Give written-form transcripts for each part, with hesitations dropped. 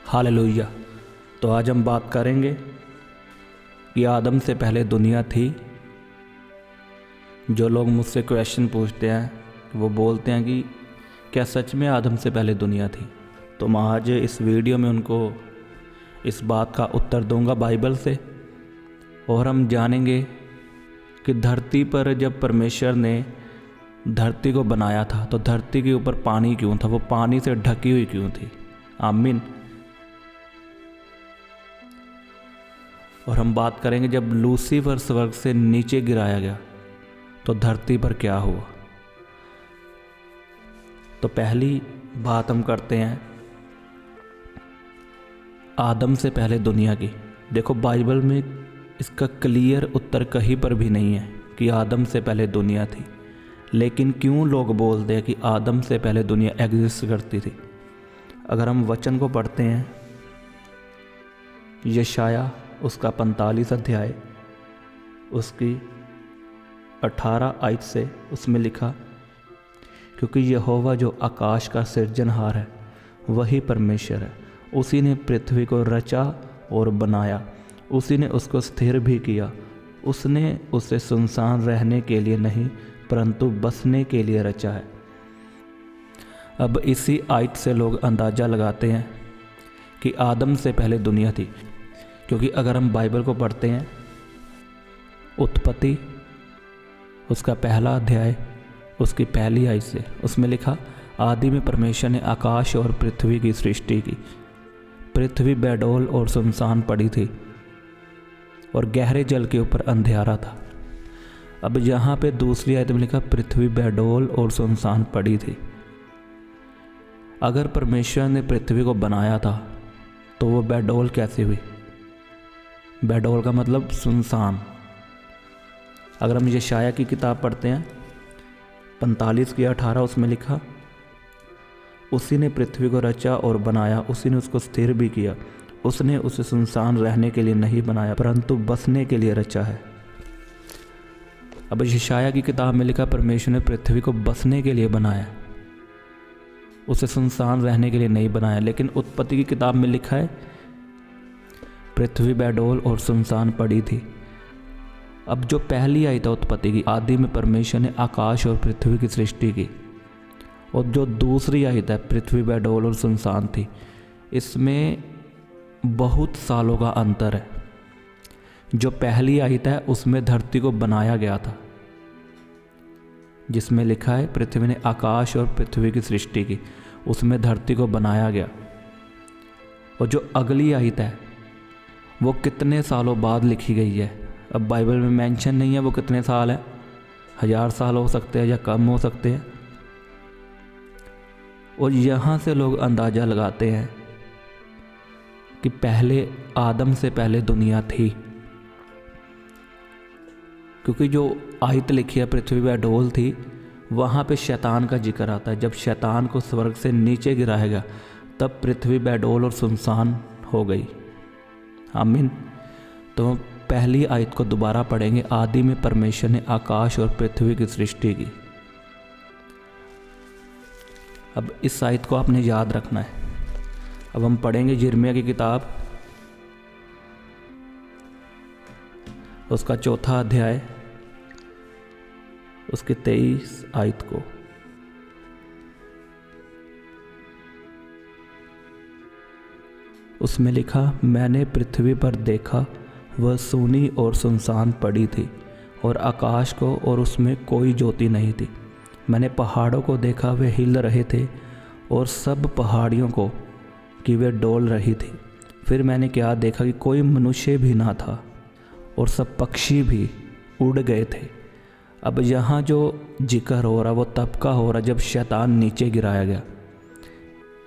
Hallelujah. तो आज हम बात करेंगे कि आदम से पहले दुनिया थी। जो लोग मुझसे क्वेश्चन पूछते हैं वो बोलते हैं कि क्या सच में आदम से पहले दुनिया थी। तो मैं आज इस वीडियो में उनको इस बात का उत्तर दूंगा बाइबल से, और हम जानेंगे कि धरती पर जब परमेश्वर ने धरती को बनाया था तो धरती के ऊपर पानी क्यों था, वो पानी से ढकी हुई क्यों थी। आमीन। और हम बात करेंगे जब लूसीफर स्वर्ग से नीचे गिराया गया तो धरती पर क्या हुआ। तो पहली बात हम करते हैं आदम से पहले दुनिया की। देखो बाइबल में इसका क्लियर उत्तर कहीं पर भी नहीं है कि आदम से पहले दुनिया थी, लेकिन क्यों लोग बोलते हैं कि आदम से पहले दुनिया एग्जिस्ट करती थी। अगर हम वचन को पढ़ते हैं यशाया उसका 45 अध्याय उसकी 18 आयत से, उसमें लिखा, क्योंकि यहोवा जो आकाश का सृजनहार है वही परमेश्वर है, उसी ने पृथ्वी को रचा और बनाया, उसी ने उसको स्थिर भी किया। उसने उसे सुनसान रहने के लिए नहीं परंतु बसने के लिए रचा है। अब इसी आयत से लोग अंदाज़ा लगाते हैं कि आदम से पहले दुनिया थी, क्योंकि अगर हम बाइबल को पढ़ते हैं उत्पत्ति उसका पहला अध्याय उसकी पहली आयत से, उसमें लिखा, आदि में परमेश्वर ने आकाश और पृथ्वी की सृष्टि की। पृथ्वी बेडौल और सुनसान पड़ी थी और गहरे जल के ऊपर अंधेरा था। अब यहाँ पे दूसरी आयत में लिखा, पृथ्वी बेडौल और सुनसान पड़ी थी। अगर परमेश्वर ने पृथ्वी को बनाया था तो वो बेडौल कैसे हुई। बेडौल का मतलब सुनसान। अगर हम यशाया की किताब पढ़ते हैं 45 की 18, उसमें लिखा, उसी ने पृथ्वी को रचा और बनाया, उसी ने उसको स्थिर भी किया। उसने उसे सुनसान रहने के लिए नहीं बनाया परंतु बसने के लिए रचा है। अब यशाया की किताब में लिखा, परमेश्वर ने पृथ्वी को बसने के लिए बनाया, उसे सुनसान रहने के लिए नहीं बनाया। लेकिन उत्पत्ति की किताब में लिखा है पृथ्वी बेडौल और सुनसान पड़ी थी। अब जो पहली आई था उत्पत्ति की, आदि में परमेश्वर ने आकाश और पृथ्वी की सृष्टि की, और जो दूसरी आई था पृथ्वी बेडौल और सुनसान थी, इसमें बहुत सालों का अंतर है। जो पहली आई था उसमें धरती को बनाया गया था, जिसमें लिखा है पृथ्वी ने आकाश और पृथ्वी की सृष्टि की, उसमें धरती को बनाया गया। और जो अगली आयत है वो कितने सालों बाद लिखी गई है। अब बाइबल में मेंशन नहीं है वो कितने साल है, 1000 साल हो सकते हैं या कम हो सकते हैं। और यहाँ से लोग अंदाज़ा लगाते हैं कि पहले आदम से पहले दुनिया थी, क्योंकि जो आयत लिखी है पृथ्वी बेडौल थी, वहाँ पे शैतान का जिक्र आता है। जब शैतान को स्वर्ग से नीचे गिराया गया तब पृथ्वी बेडौल और सुनसान हो गई। आमीन। तो पहली आयत को दोबारा पढ़ेंगे, आदि में परमेश्वर ने आकाश और पृथ्वी की सृष्टि की। अब इस आयत को आपने याद रखना है। अब हम पढ़ेंगे यिर्मयाह की किताब उसका 4 अध्याय उसकी 23 आयत को। उसमें लिखा, मैंने पृथ्वी पर देखा, वह सूनी और सुनसान पड़ी थी, और आकाश को और उसमें कोई ज्योति नहीं थी। मैंने पहाड़ों को देखा, वे हिल रहे थे, और सब पहाड़ियों को कि वे डोल रही थी। फिर मैंने क्या देखा कि कोई मनुष्य भी ना था, और सब पक्षी भी उड़ गए थे। अब यहाँ जो जिक्र हो रहा वो तब का हो रहा जब शैतान नीचे गिराया गया।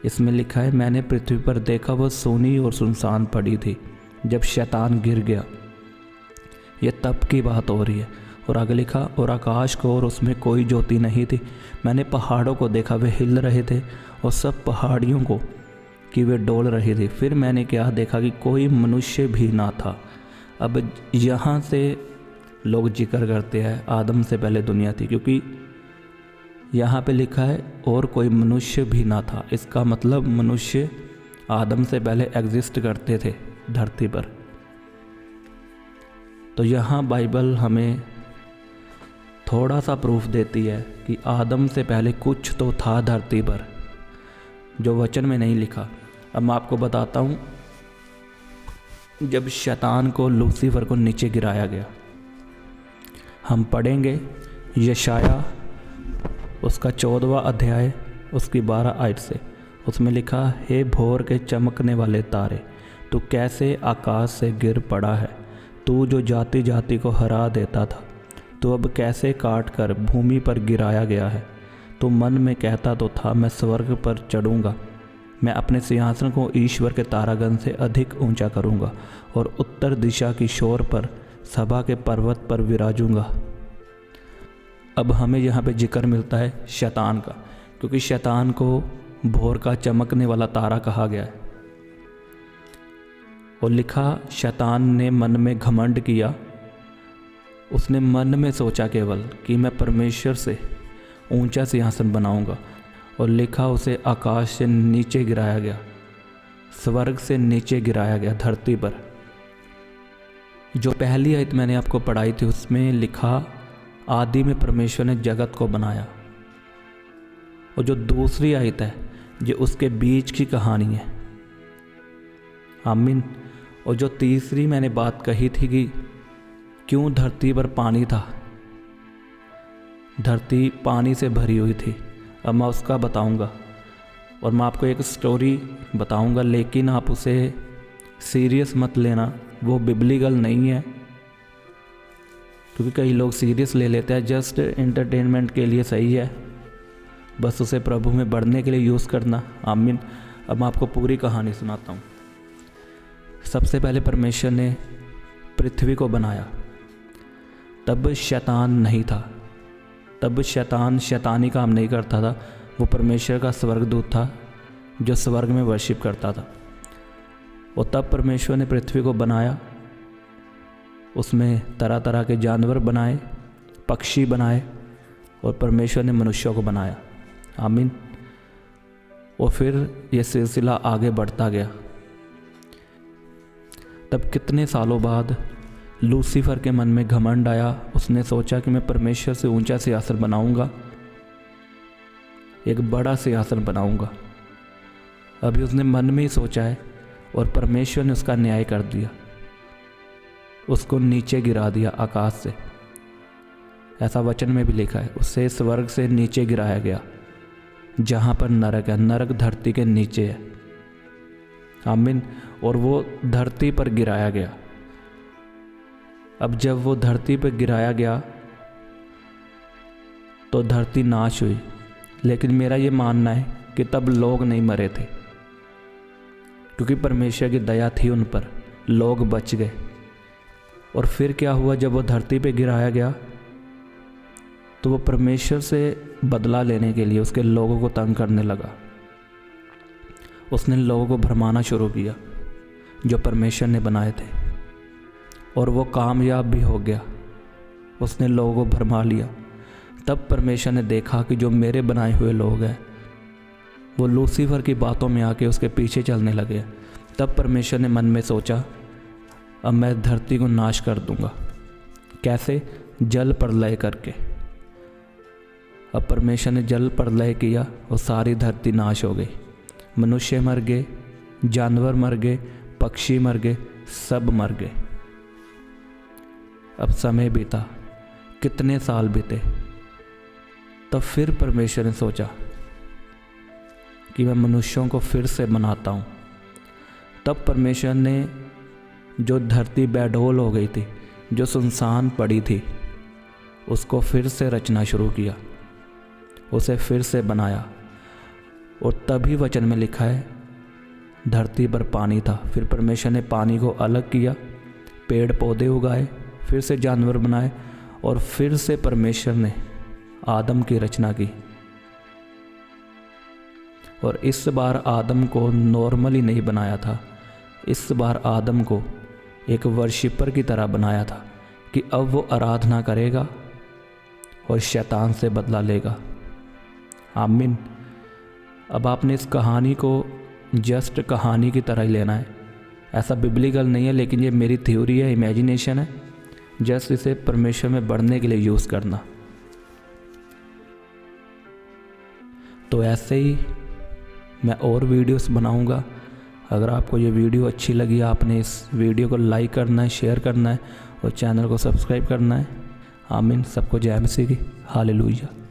इसमें लिखा है, मैंने पृथ्वी पर देखा, वह सोनी और सुनसान पड़ी थी जब शैतान गिर गया। ये तब की बात हो रही है। और आगे लिखा, और आकाश को और उसमें कोई ज्योति नहीं थी। मैंने पहाड़ों को देखा, वे हिल रहे थे, और सब पहाड़ियों को कि वे डोल रही थी। फिर मैंने क्या देखा कि कोई मनुष्य भी ना था। अब यहाँ से लोग जिक्र करते हैं आदम से पहले दुनिया थी, क्योंकि यहाँ पे लिखा है और कोई मनुष्य भी ना था। इसका मतलब मनुष्य आदम से पहले एग्जिस्ट करते थे धरती पर। तो यहाँ बाइबल हमें थोड़ा सा प्रूफ देती है कि आदम से पहले कुछ तो था धरती पर जो वचन में नहीं लिखा। अब मैं आपको बताता हूँ, जब शैतान को, लूसीफर को नीचे गिराया गया, हम पढ़ेंगे यशाया उसका 14वां अध्याय उसकी 12 आयत से। उसमें लिखा, हे भोर के चमकने वाले तारे, तू कैसे आकाश से गिर पड़ा है, तू जो जाति जाति को हरा देता था, तू अब कैसे काट कर भूमि पर गिराया गया है। तू मन में कहता तो था, मैं स्वर्ग पर चढ़ूँगा, मैं अपने सिंहासन को ईश्वर के तारागण से अधिक ऊंचा करूँगा और उत्तर दिशा की शोर पर सभा के पर्वत पर विराजूँगा। अब हमें यहाँ पे जिक्र मिलता है शैतान का, क्योंकि शैतान को भोर का चमकने वाला तारा कहा गया है। और लिखा, शैतान ने मन में घमंड किया, उसने मन में सोचा केवल कि मैं परमेश्वर से ऊंचा सिंहासन बनाऊंगा। और लिखा, उसे आकाश से नीचे गिराया गया, स्वर्ग से नीचे गिराया गया धरती पर। जो पहली आयत मैंने आपको पढ़ाई थी उसमें लिखा, आदि में परमेश्वर ने जगत को बनाया। और जो दूसरी आयत है ये उसके बीच की कहानी है। आमीन। और जो तीसरी मैंने बात कही थी कि क्यों धरती पर पानी था, धरती पानी से भरी हुई थी, अब मैं उसका बताऊंगा। और मैं आपको एक स्टोरी बताऊंगा, लेकिन आप उसे सीरियस मत लेना, वो बिब्लिकल नहीं है। क्योंकि कई लोग सीरियस ले लेते हैं, जस्ट एंटरटेनमेंट के लिए सही है, बस उसे प्रभु में बढ़ने के लिए यूज़ करना। आमीन। अब मैं आपको पूरी कहानी सुनाता हूँ। सबसे पहले परमेश्वर ने पृथ्वी को बनाया, तब शैतान नहीं था, तब शैतान शैतानी काम नहीं करता था, वो परमेश्वर का स्वर्गदूत था जो स्वर्ग में वर्शिप करता था। और तब परमेश्वर ने पृथ्वी को बनाया, उसमें तरह तरह के जानवर बनाए, पक्षी बनाए, और परमेश्वर ने मनुष्यों को बनाया। आमीन। और फिर ये सिलसिला आगे बढ़ता गया। तब कितने सालों बाद लूसीफर के मन में घमंड आया, उसने सोचा कि मैं परमेश्वर से ऊंचा सिंहासन बनाऊंगा, एक बड़ा सिंहासन बनाऊंगा। अभी उसने मन में ही सोचा है और परमेश्वर ने उसका न्याय कर दिया, उसको नीचे गिरा दिया आकाश से। ऐसा वचन में भी लिखा है, उससे स्वर्ग से नीचे गिराया गया, जहाँ पर नरक है। नरक धरती के नीचे है। आमीन। और वो धरती पर गिराया गया। अब जब वो धरती पर गिराया गया तो धरती नाश हुई, लेकिन मेरा ये मानना है कि तब लोग नहीं मरे थे, क्योंकि परमेश्वर की दया थी उन पर, लोग बच गए। और फिर क्या हुआ, जब वो धरती पे गिराया गया तो वो परमेश्वर से बदला लेने के लिए उसके लोगों को तंग करने लगा। उसने लोगों को भरमाना शुरू किया जो परमेश्वर ने बनाए थे, और वो कामयाब भी हो गया। उसने लोगों को भरमा लिया। तब परमेश्वर ने देखा कि जो मेरे बनाए हुए लोग हैं वो लूसीफर की बातों में आके उसके पीछे चलने लगे। तब परमेश्वर ने मन में सोचा, अब मैं धरती को नाश कर दूंगा। कैसे? जल प्रलय करके। अब परमेश्वर ने जल प्रलय किया और सारी धरती नाश हो गई। मनुष्य मर गए, जानवर मर गए, पक्षी मर गए, सब मर गए। अब समय बीता, कितने साल बीते, तब फिर परमेश्वर ने सोचा कि मैं मनुष्यों को फिर से बनाता हूँ। तब परमेश्वर ने जो धरती बेडोल हो गई थी, जो सुनसान पड़ी थी, उसको फिर से रचना शुरू किया, उसे फिर से बनाया। और तभी वचन में लिखा है धरती पर पानी था। फिर परमेश्वर ने पानी को अलग किया, पेड़ पौधे उगाए, फिर से जानवर बनाए, और फिर से परमेश्वर ने आदम की रचना की। और इस बार आदम को नॉर्मली नहीं बनाया था, इस बार आदम को एक वर्शिपर की तरह बनाया था कि अब वो आराधना करेगा और शैतान से बदला लेगा। आमीन। अब आपने इस कहानी को जस्ट कहानी की तरह ही लेना है। ऐसा बिब्लिकल नहीं है, लेकिन ये मेरी थ्योरी है, इमेजिनेशन है। जस्ट इसे परमेश्वर में बढ़ने के लिए यूज़ करना। तो ऐसे ही मैं और वीडियोस बनाऊंगा। अगर आपको ये वीडियो अच्छी लगी, आपने इस वीडियो को लाइक करना है, शेयर करना है और चैनल को सब्सक्राइब करना है। आमीन। सबको जय मसीह की। हालेलुया।